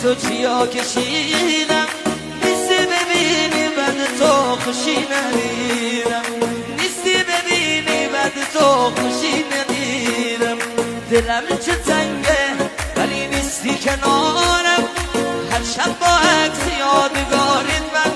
تو چیا کشیدم، نیستی ببینی بعد تو خوشی ندیدم، نیستی ببینی بعد تو خوشی ندیدم. دلم چه تنگه ولی نیستی کنارم، هر شب با عکس یادگاریت من